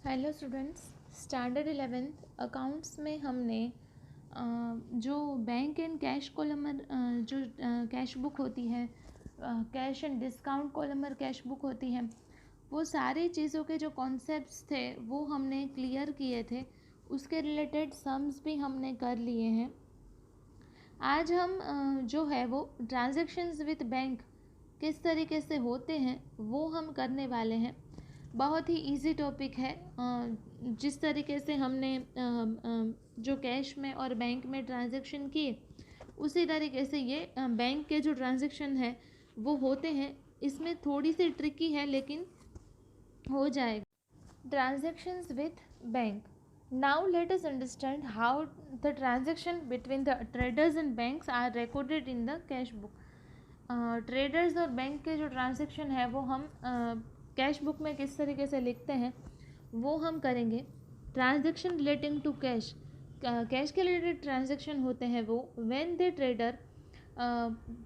Hello students, standard 11th accounts में हमने जो बैंक एंड कैश कॉलमर जो कैश बुक होती है, cash and discount columnar cash book होती है, वो सारी चीज़ों के जो कॉन्सेप्ट्स थे वो हमने क्लियर किए थे। उसके रिलेटेड सम्स भी हमने कर लिए हैं। आज हम जो है वो ट्रांजैक्शंस विद बैंक किस तरीके से होते हैं वो हम करने वाले हैं। बहुत ही इजी टॉपिक है। जिस तरीके से हमने जो कैश में और बैंक में ट्रांजैक्शन किए, उसी तरीके से ये बैंक के जो ट्रांजैक्शन है वो होते हैं। इसमें थोड़ी सी ट्रिकी है लेकिन हो जाएगा। Transactions with bank. Now let us understand how the transaction between the traders and banks are recorded in the cash book. Traders और बैंक के जो ट्रांजैक्शन है वो हम कैश बुक में किस तरीके से लिखते हैं वो हम करेंगे। Transaction relating to cash, cash के रिलेटेड ट्रांजैक्शन होते हैं वो when the trader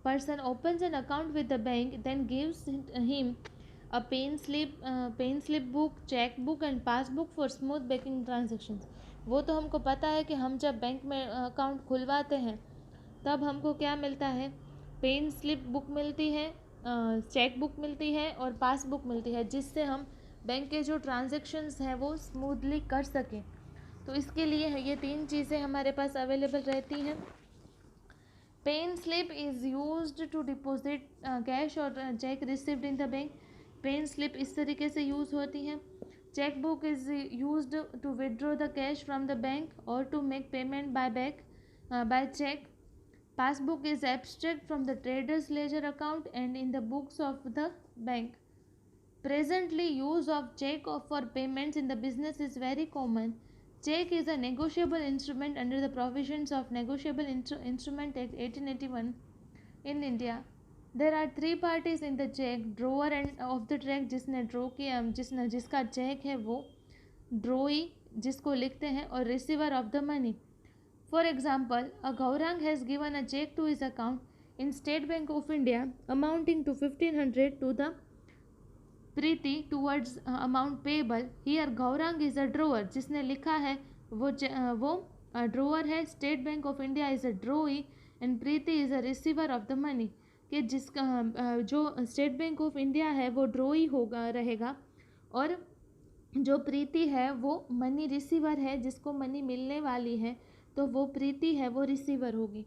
person opens an account with the bank then gives him a pen slip book, cheque book and passbook for smooth banking transactions. वो तो हमको पता है कि हम जब बैंक में अकाउंट खुलवाते हैं तब हमको क्या मिलता है, पेन स्लिप बुक मिलती है, चेक बुक मिलती है और पासबुक मिलती है, जिससे हम बैंक के जो ट्रांजैक्शंस हैं वो स्मूथली कर सकें। तो इसके लिए ये तीन चीज़ें हमारे पास अवेलेबल रहती हैं। Pay in slip is used to deposit cash और cheque received in the bank. Pay in slip इस तरीके से यूज़ होती है। Cheque book is used to withdraw the cash from the bank और to make payment by cheque. Passbook is abstract from the trader's ledger account and in the books of the bank. Presently, use of check for payments in the business is very common. Check is a negotiable instrument under the provisions of Negotiable Instrument Act 1881 in India. There are three parties in the check: drawer and of the check जिसने draw किया, जिसका check है वो ड्रॉई जिसको लिखते हैं, और receiver of the money. For example, a Gaurang has given a check to his account in State Bank of India amounting to 1500 to the Preeti towards amount payable. Here Gaurang is a drawer. जिसने लिखा है वो drawer है. State Bank of India is a drawee and Preeti is a receiver of the money. कि जिसका जो State Bank of India है वो ड्रॉई होगा रहेगा, और जो प्रीति है वो मनी रिसीवर है, जिसको मनी मिलने वाली है, तो वो प्रीति है, वो रिसीवर होगी.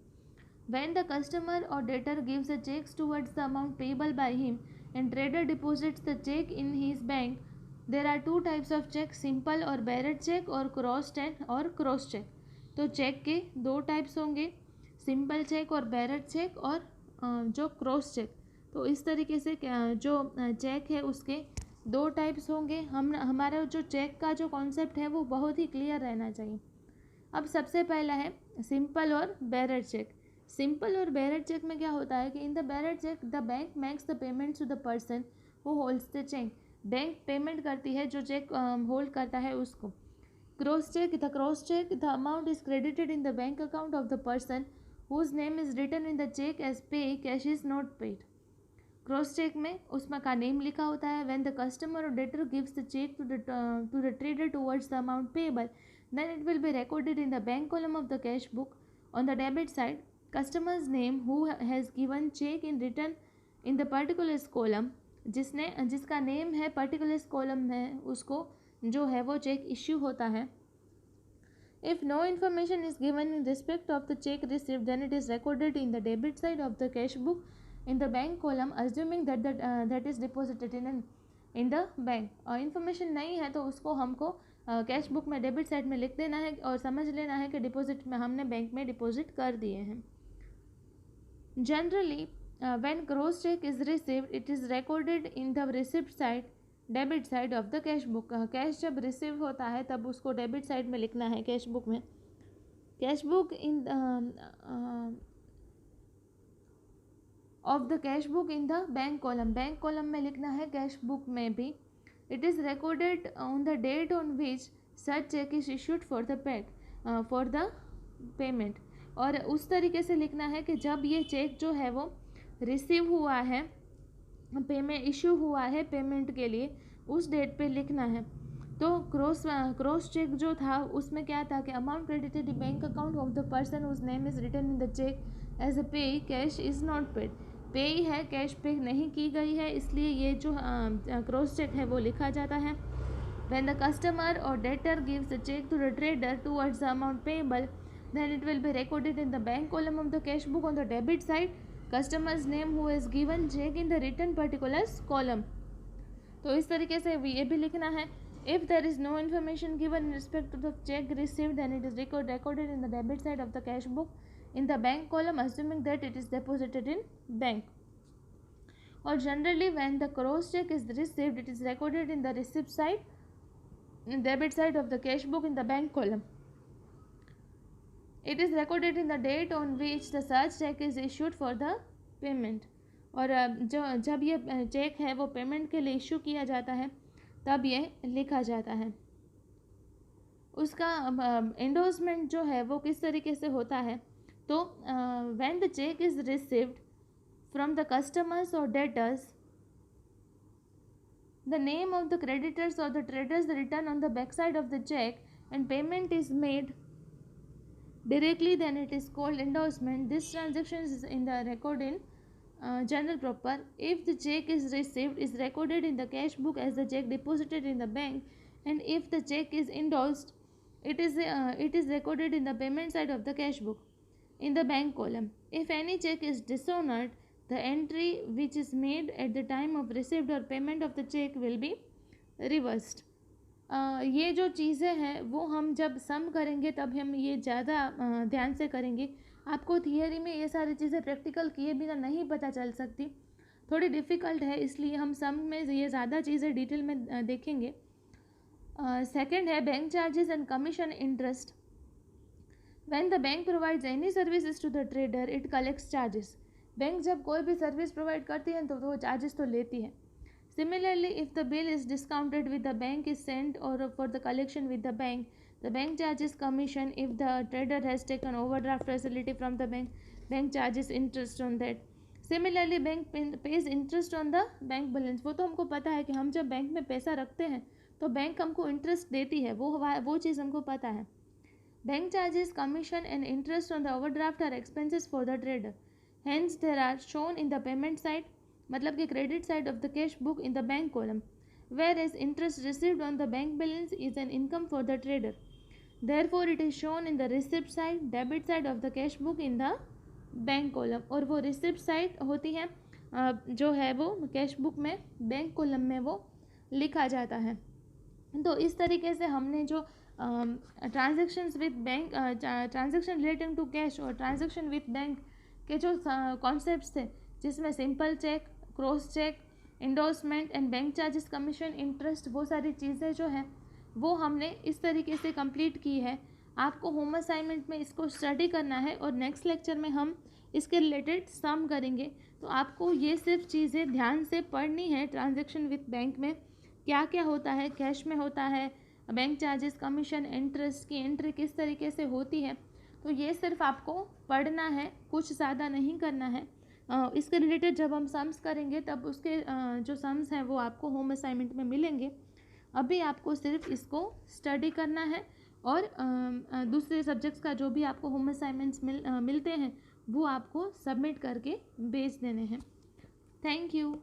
When the customer or debtor gives a check towards the amount payable by him and trader deposits the check in his bank, there are two types of check: simple और bearer check और cross check. तो check के दो types होंगे, simple check और bearer check और जो cross check. तो इस तरीके से जो चेक है उसके दो टाइप्स होंगे. हमारा जो चेक का जो कॉन्सेप्ट है वो बहुत ही क्लियर रहना चाहिए. अब सबसे पहला है सिंपल और बेरर चेक. सिंपल और बेरर चेक में क्या होता है कि in the bearer cheque the bank makes the payment to the person who holds the cheque. Bank payment करती है जो चेक होल्ड करता है उसको. Cross cheque the amount is credited in the bank account of the person whose name is written in the cheque as payee, cash is not paid. Cross cheque में उसमें का name लिखा होता है. When the customer or debtor gives the cheque to the trader towards the amount payable, then it will be recorded in the bank column of the cash book. On the debit side, customer's name who has given check in written in the particulars column. जिसका name है particulars column में उसको जो है वो check issue होता है. If no information is given in respect of the check received, then it is recorded in the debit side of the cash book in the bank column, assuming that is deposited in the bank. और information नहीं है तो उसको हमको cash book में debit side में लिख देना है और समझ लेना है कि डिपॉजिट में हमने बैंक में डिपॉजिट कर दिए हैं. Generally when cross cheque is received it is recorded in the receipt side, debit side of the cash book. Cash जब रिसीव होता है तब उसको डेबिट साइड में लिखना है कैश बुक में. Cash book in of the cash book in the bank column, bank column में लिखना है कैश बुक में भी. It is recorded on the date on which such check is issued for the payment. और उस तरीके से लिखना है कि जब ये चेक जो है वो रिसीव हुआ है, पेमेंट इशू हुआ है पेमेंट के लिए, उस डेट पे लिखना है. तो क्रॉस चेक जो था उसमें क्या था कि amount credited the bank account of the person whose name is written in the cheque as a pay, cash is not paid, पे ही है, कैश पे नहीं की गई है, इसलिए ये जो क्रॉस चेक है वो लिखा जाता है। When the customer or debtor gives a check to the trader towards the amount payable, then it will be recorded in the bank column of the cash book on the debit side, customer's name who has given check in the written particulars column. तो इस तरीके से ये भी लिखना है। If there is no information given in respect to the check received, then it is recorded in the debit side of the cash book in the bank column, assuming that it is deposited in bank. Or generally, when the cross check is received, it is recorded in the receipt side, debit side of the cash book in the bank column. It is recorded in the date on which the such check is issued for the payment. और जो जब ये check है वो payment के लिए issue किया जाता है तब ये लिखा जाता है। उसका एंडोर्समेंट जो है वो किस तरीके से होता है, तो when the cheque is received from the customers or debtors, the name of the creditors or the traders written on the backside of the check and payment is made directly, then it is called endorsement. This transaction is in the record in general proper. If the check is received, is recorded in the cash book as the check deposited in the bank, and if the check is endorsed, it is recorded in the payment side of the cash book in the bank column. If any check is dishonored, the entry which is made at the time of receipt or payment of the check will be reversed. ये जो चीज़ें हैं वो हम जब सम करेंगे तब हम ये ज़्यादा ध्यान से करेंगे। आपको थियरी में ये सारी चीज़ें प्रैक्टिकल किए बिना नहीं पता चल सकती, थोड़ी डिफ़िकल्ट है, इसलिए हम सम में ये ज़्यादा चीज़ें डिटेल में देखेंगे। सेकंड है bank charges and commission interest. When the bank provides any services to the trader, it collects charges. Bank जब कोई भी सर्विस प्रोवाइड करती है तो वो चार्जेस तो लेती है। Similarly, if the bill is discounted with the bank is sent or for the collection with the bank charges commission. If the trader has taken overdraft facility from the bank charges interest on that. Similarly, bank pays interest on the bank balance. वो तो हमको पता है कि हम जब bank में पैसा रखते हैं तो बैंक हमको इंटरेस्ट देती है, वो चीज़ हमको पता है। Bank charges commission and interest on the overdraft are expenses for the trader, hence there are shown in the payment side, मतलब कि credit side of the cash book in the bank column, whereas interest received on the bank balance is an income for the trader, therefore it is shown in the receipt side, debit side of the cash book in the bank column। और वो receipt side होती है जो है वो cash book में bank column में वो लिखा जाता है। तो इस तरीके से हमने जो transactions with bank, transaction relating to cash और ट्रांजेक्शन विद बैंक के जो कॉन्सेप्ट्स थे, जिसमें simple cheque, cross cheque, endorsement and bank charges commission interest, वो सारी चीज़ें जो हैं वो हमने इस तरीके से कंप्लीट की है। आपको होम असाइनमेंट में इसको स्टडी करना है और नेक्स्ट लेक्चर में हम इसके रिलेटेड सम करेंगे। तो आपको ये सिर्फ चीज़ें ध्यान से पढ़नी है। ट्रांजेक्शन विथ बैंक में क्या क्या होता है, कैश में होता है, बैंक चार्जेस कमीशन इंटरेस्ट की एंट्री किस तरीके से होती है, तो ये सिर्फ आपको पढ़ना है, कुछ ज़्यादा नहीं करना है। इसके रिलेटेड जब हम सम्स करेंगे तब उसके जो सम्स हैं वो आपको होम असाइनमेंट में मिलेंगे। अभी आपको सिर्फ इसको स्टडी करना है और दूसरे सब्जेक्ट्स का जो भी आपको होम असाइनमेंट्स मिलते हैं वो आपको सबमिट करके भेज देने हैं। Thank you.